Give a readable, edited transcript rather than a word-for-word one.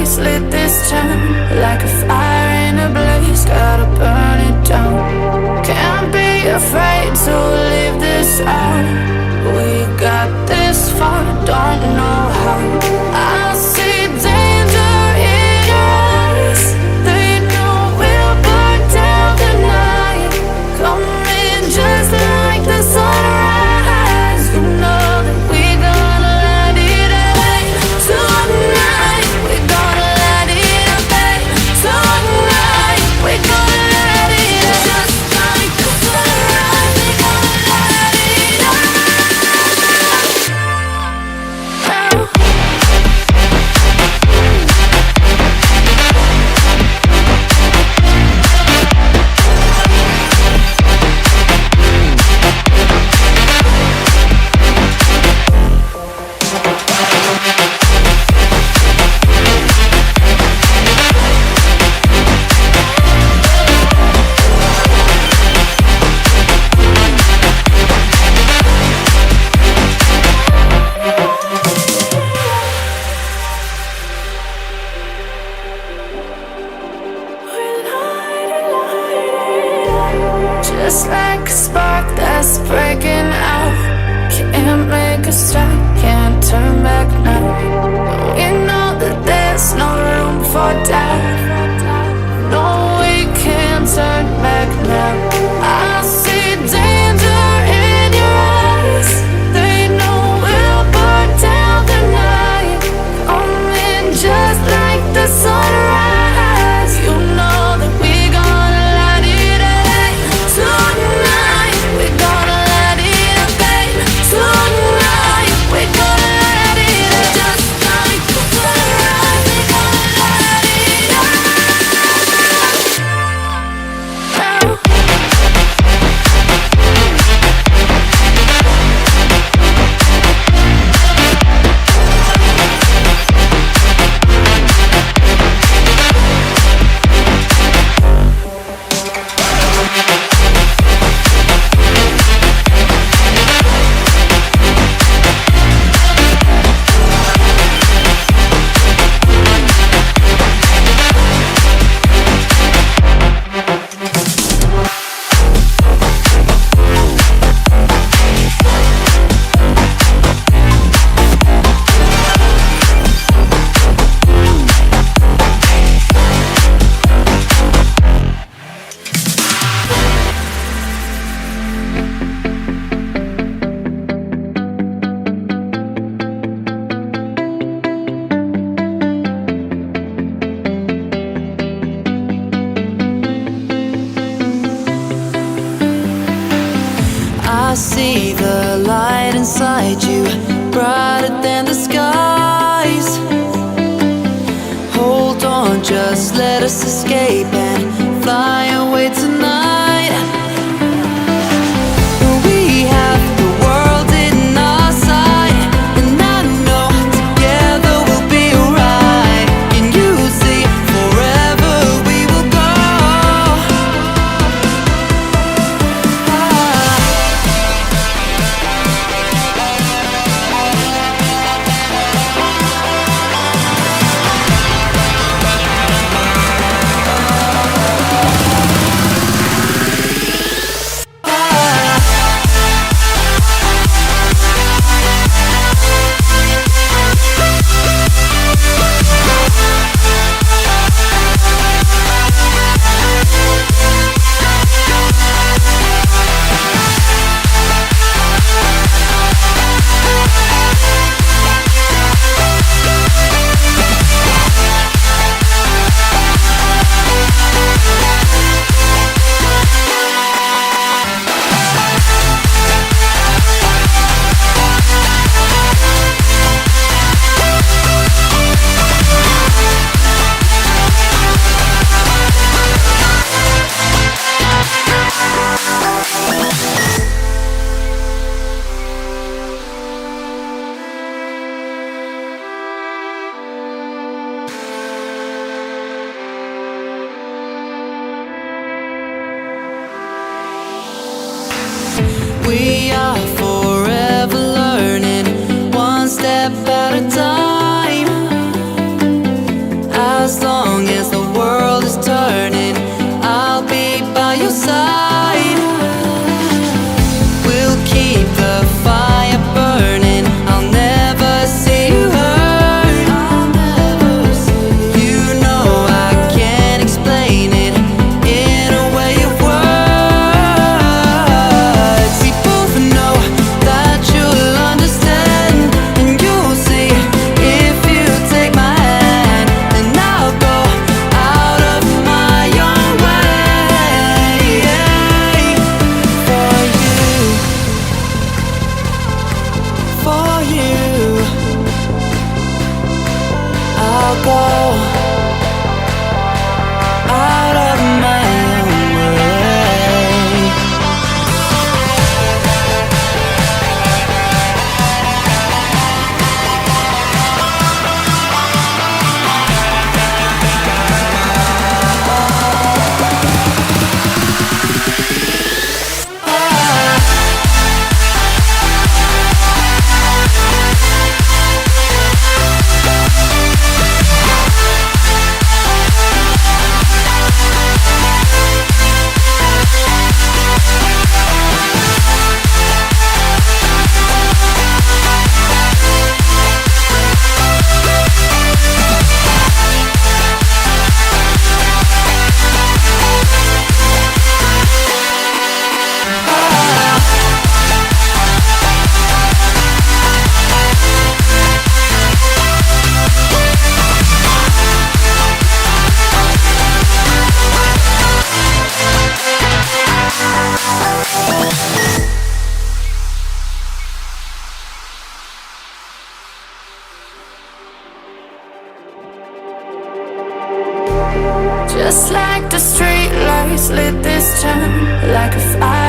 face, lit this town like a fire in a blaze, gotta burn it down. Can't be afraid to leave this out. We got this far, don't know how. I see danger in your eyes. They know we'll burn down the night. Coming just like the sunrise. You know that we gonna let it rain tonight. We gonna let it rain tonight. We gonna let it just like the sunrise. We gonna let it rain. Just like a spark that's breaking out. Can't make a stop, can't turn back now. We know that there's no room for doubt. No, we can't turn back now. I see danger in your eyes. They know we'll burn down the night. Coming just like the sunrise. You know that we gonna let it rain tonight. We gonna let it rain tonight. We gonna let it just like the sunrise. We gonna let it rain. I see the light inside you, brighter than the skies. Hold on, just let us escape and fly away tonight. We have the world in our sight, and I know together we'll be alright. Can you see forever we will go? colors turn like a fire.